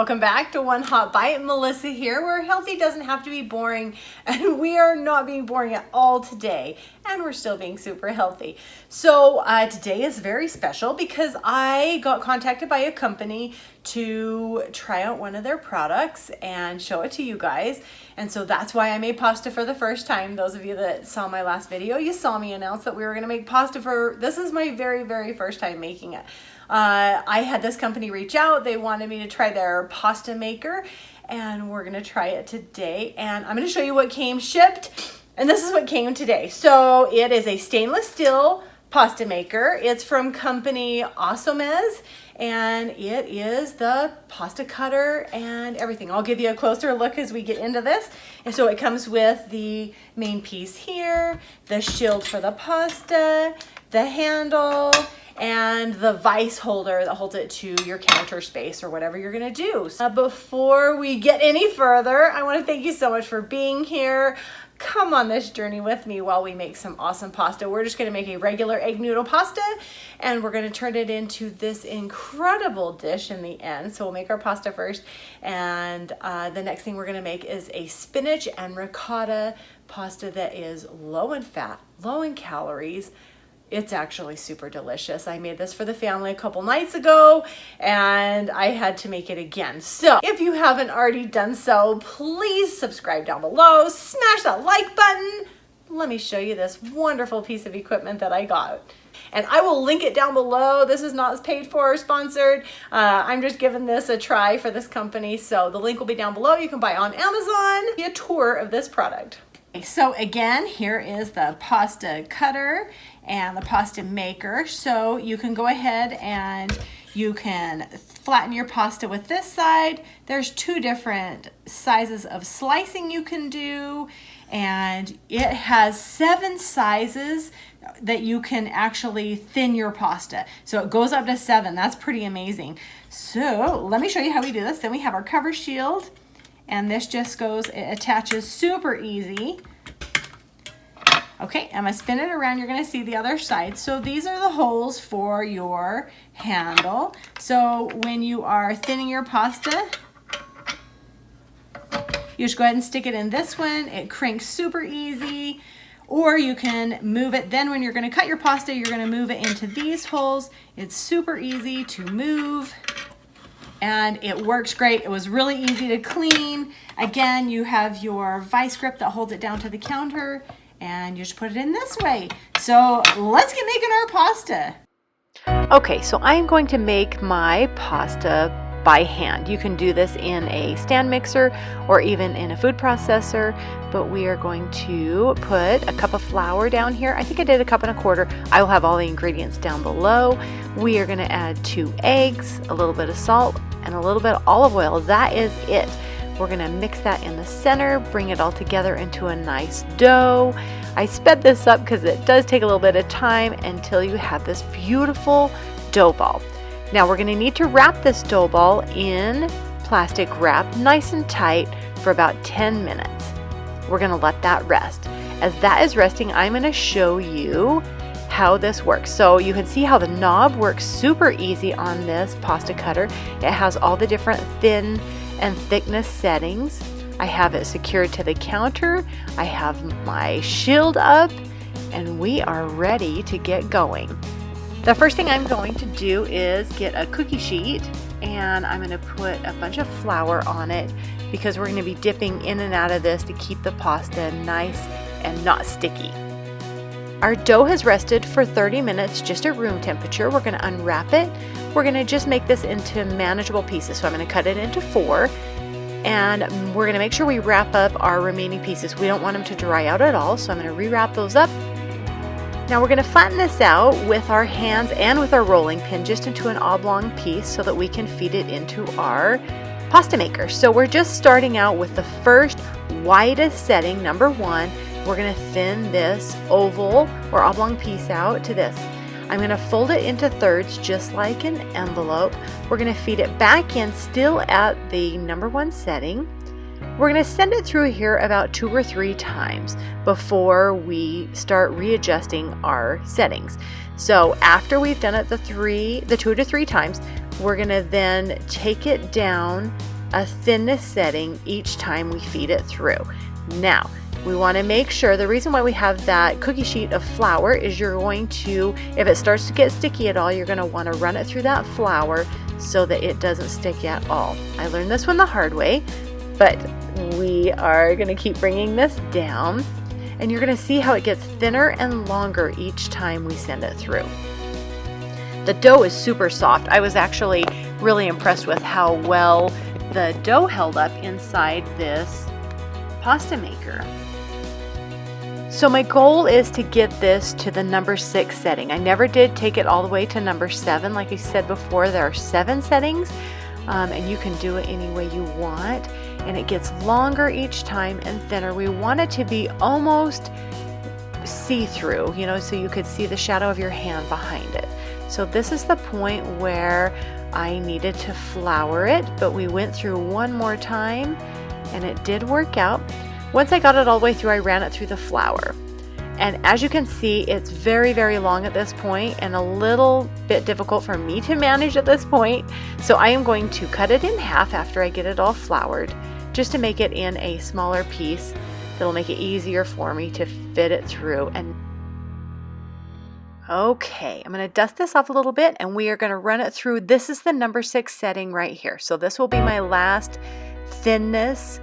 welcome back to One Hot Bite. Melissa here, where healthy doesn't have to be boring, and we are not being boring at all today, and we're still being super healthy. So today is very special because I got contacted by a company to try out one of their products and show it to you guys. And so that's why I made pasta for the first time. Those of you that saw my last video, you saw me announce that we were gonna make pasta this is my very first time making it. I had this company reach out. They wanted me to try their pasta maker, and we're gonna try it today. And I'm gonna show you what came shipped, and this is what came today. So it is a stainless steel pasta maker. It's from Ckamon Osomez, and it is the pasta cutter and everything. I'll give you a closer look as we get into this. And so it comes with the main piece here, the shield for the pasta, the handle, and the vise holder that holds it to your counter space or whatever you're gonna do. Before we get any further, I wanna thank you so much for being here. Come on this journey with me while we make some awesome pasta. We're just gonna make a regular egg noodle pasta, and we're gonna turn it into this incredible dish in the end. So we'll make our pasta first, and the next thing we're gonna make is a spinach and ricotta pasta that is low in fat, low in calories. It's actually super delicious. I made this for the family a couple nights ago, and I had to make it again. So if you haven't already done so, please subscribe down below, smash that like button. Let me show you this wonderful piece of equipment that I got. And I will link it down below. This is not paid for or sponsored. I'm just giving this a try for this company. So the link will be down below. You can buy on Amazon. Get a tour of this product. So again, here is the pasta cutter and the pasta maker. So you can go ahead and you can flatten your pasta with this side. There's two different sizes of slicing you can do, and it has 7 sizes that you can actually thin your pasta. So it goes up to 7. That's pretty amazing. So let me show you how we do this. Then we have our cover shield, and this just goes, it attaches super easy. Okay, I'm gonna spin it around. You're gonna see the other side. So these are the holes for your handle. So when you are thinning your pasta, you just go ahead and stick it in this one. It cranks super easy. Or you can move it. Then when you're gonna cut your pasta, you're gonna move it into these holes. It's super easy to move, and it works great. It was really easy to clean. Again, you have your vice grip that holds it down to the counter, and you just put it in this way. So let's get making our pasta. Okay, so I'm going to make my pasta by hand. You can do this in a stand mixer or even in a food processor, but we are going to put a cup of flour down here. I think I did 1.25 cups. I will have all the ingredients down below. We are going to add 2 eggs, a little bit of salt, and a little bit of olive oil. That is it. We're gonna mix that in the center, bring it all together into a nice dough. I sped this up because it does take a little bit of time until you have this beautiful dough ball. Now we're gonna need to wrap this dough ball in plastic wrap nice and tight for about 10 minutes. We're gonna let that rest. As that is resting, I'm gonna show you how this works. So you can see how the knob works super easy on this pasta cutter. It has all the different thin and thickness settings. I have it secured to the counter. I have my shield up, and we are ready to get going. The first thing I'm going to do is get a cookie sheet, and I'm going to put a bunch of flour on it because we're going to be dipping in and out of this to keep the pasta nice and not sticky. Our dough has rested for 30 minutes just at room temperature. We're going to unwrap it. We're going to just make this into manageable pieces. So I'm going to cut it into 4, and we're going to make sure we wrap up our remaining pieces. We don't want them to dry out at all, so I'm going to rewrap those up. Now we're going to flatten this out with our hands and with our rolling pin just into an oblong piece so that we can feed it into our pasta maker. So we're just starting out with the first widest setting, number 1. We're going to thin this oval or oblong piece out to this. I'm going to fold it into thirds just like an envelope. We're going to feed it back in still at the number 1 setting. We're going to send it through here about 2 or 3 times before we start readjusting our settings. So after we've done it the 2 to 3 times, we're going to then take it down a thinness setting each time we feed it through. Now, we want to make sure, the reason why we have that cookie sheet of flour is you're going to, if it starts to get sticky at all, you're going to want to run it through that flour so that it doesn't stick at all. I learned this one the hard way, but we are going to keep bringing this down, and you're going to see how it gets thinner and longer each time we send it through. The dough is super soft. I was actually really impressed with how well the dough held up inside this pasta maker. So my goal is to get this to the number 6 setting. I never did take it all the way to number 7. Like I said before, there are 7 settings, and you can do it any way you want. And it gets longer each time and thinner. We want it to be almost see-through, you know, so you could see the shadow of your hand behind it. So this is the point where I needed to flour it, but we went through one more time and it did work out. Once I got it all the way through, I ran it through the flour. And as you can see, it's very, very long at this point and a little bit difficult for me to manage at this point. So I am going to cut it in half after I get it all floured, just to make it in a smaller piece that'll make it easier for me to fit it through. And okay, I'm going to dust this off a little bit and we are going to run it through. This is the number 6 setting right here. So this will be my last thinness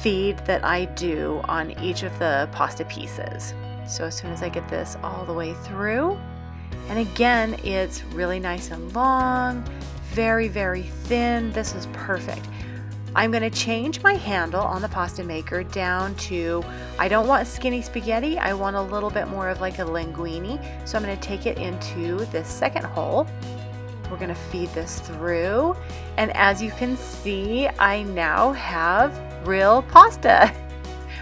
feed that I do on each of the pasta pieces. So as soon as I get this all the way through, and again, it's really nice and long, very, very thin. This is perfect. I'm going to change my handle on the pasta maker down to, I don't want skinny spaghetti, I want a little bit more of like a linguine. So I'm going to take it into this second hole. We're going to feed this through, and as you can see, I now have real pasta.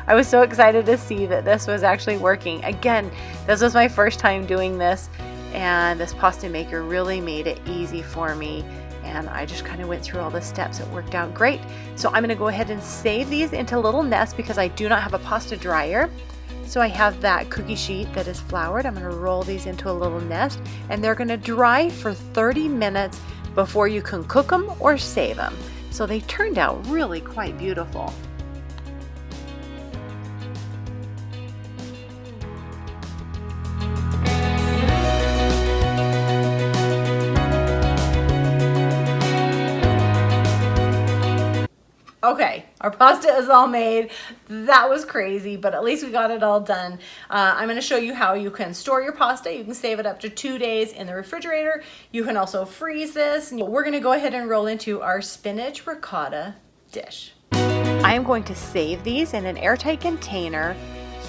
I was so excited to see that this was actually working. Again, this was my first time doing this, and this pasta maker really made it easy for me, and I just kind of went through all the steps. It worked out great. So I'm going to go ahead and save these into little nests because I do not have a pasta dryer. So I have that cookie sheet that is floured. I'm going to roll these into a little nest, and they're going to dry for 30 minutes before you can cook them or save them. So they turned out really quite beautiful. Okay, our pasta is all made. That was crazy, but at least we got it all done. I'm going to show you how you can store your pasta. You can save it up to 2 days in the refrigerator. You can also freeze this. We're going to go ahead and roll into our spinach ricotta dish. I am going to save these in an airtight container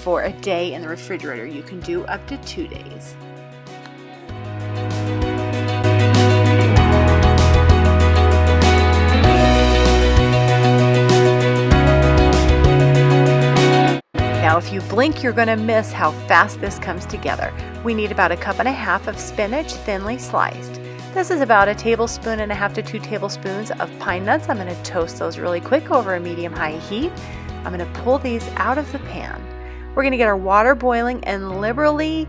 for a day in the refrigerator. You can do up to 2 days. Now, if you blink, you're going to miss how fast this comes together. We need about 1.5 cups of spinach, thinly sliced. This is about 1.5 tablespoons to 2 tablespoons of pine nuts. I'm going to toast those really quick over a medium-high heat. I'm going to pull these out of the pan. We're going to get our water boiling and liberally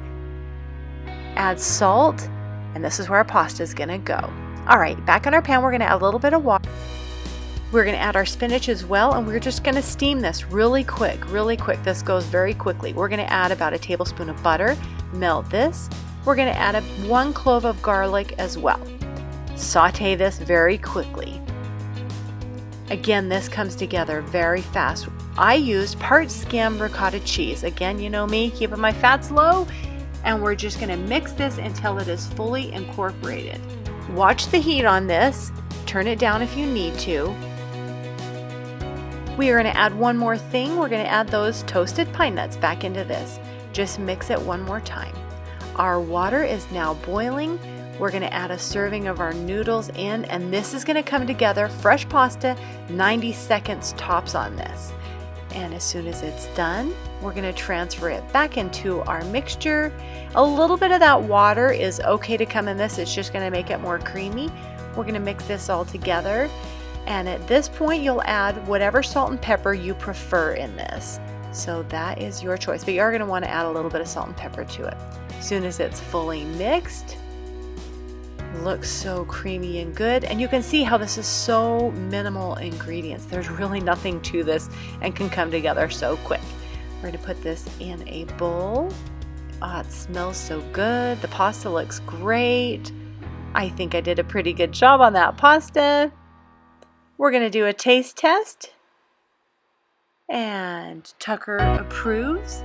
add salt, and this is where our pasta is going to go. All right, back on our pan, we're going to add a little bit of water. We're going to add our spinach as well, and we're just going to steam this really quick, really quick. This goes very quickly. We're going to add about 1 tablespoon of butter, melt this. We're going to add 1 clove of garlic as well. Saute this very quickly. Again, this comes together very fast. I used part skim ricotta cheese. Again, you know me, keeping my fats low, and we're just going to mix this until it is fully incorporated. Watch the heat on this. Turn it down if you need to. We are going to add one more thing. We're going to add those toasted pine nuts back into this. Just mix it one more time. Our water is now boiling. We're going to add a serving of our noodles in, and this is going to come together, fresh pasta, 90 seconds tops on this. And as soon as it's done, we're going to transfer it back into our mixture. A little bit of that water is okay to come in this. It's just going to make it more creamy. We're going to mix this all together. And at this point, you'll add whatever salt and pepper you prefer in this. So that is your choice, but you are going to want to add a little bit of salt and pepper to it. As soon as it's fully mixed, looks so creamy and good. And you can see how this is so minimal ingredients. There's really nothing to this and can come together so quick. We're gonna put this in a bowl. Oh, it smells so good. The pasta looks great. I think I did a pretty good job on that pasta. We're gonna do a taste test. And Tucker approves.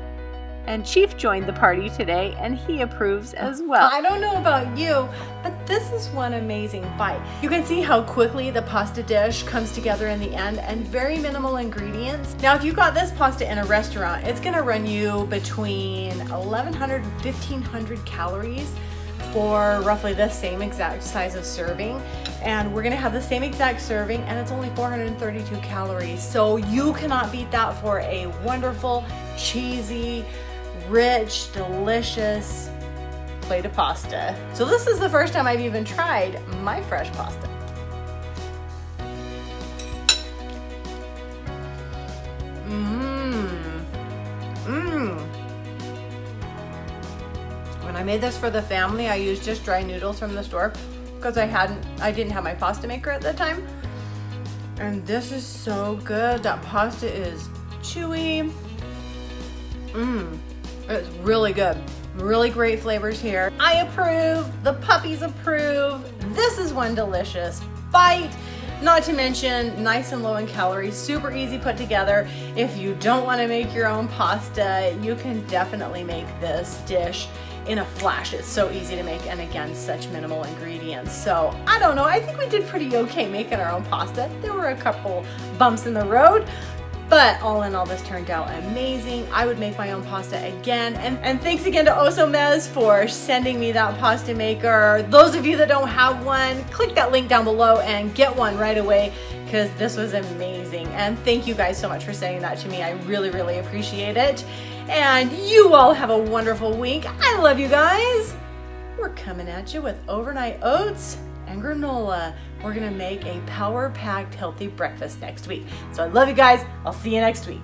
And Chief joined the party today and he approves as well. I don't know about you, but this is one amazing bite. You can see how quickly the pasta dish comes together in the end and very minimal ingredients. Now, if you got this pasta in a restaurant, it's gonna run you between 1,100 and 1,500 calories for roughly the same exact size of serving. And we're gonna have the same exact serving and it's only 432 calories. So you cannot beat that for a wonderful, cheesy, rich, delicious plate of pasta. So this is the first time I've even tried my fresh pasta. When I made this for the family, I used just dry noodles from the store because I didn't have my pasta maker at the time. And this is so good. That pasta is chewy. It's really good. Really great flavors here. I approve. The puppies approve. This is one delicious bite. Not to mention, nice and low in calories, super easy put together. If you don't want to make your own pasta, you can definitely make this dish in a flash. It's so easy to make, and again, such minimal ingredients. So I don't know, I think we did pretty okay making our own pasta. There were a couple bumps in the road, but all in all, this turned out amazing. I would make my own pasta again. And thanks again to Osomez for sending me that pasta maker. Those of you that don't have one, click that link down below and get one right away because this was amazing. And thank you guys so much for sending that to me. I really, really appreciate it. And you all have a wonderful week. I love you guys. We're coming at you with overnight oats and granola. We're gonna make a power-packed healthy breakfast next week. So I love you guys. I'll see you next week.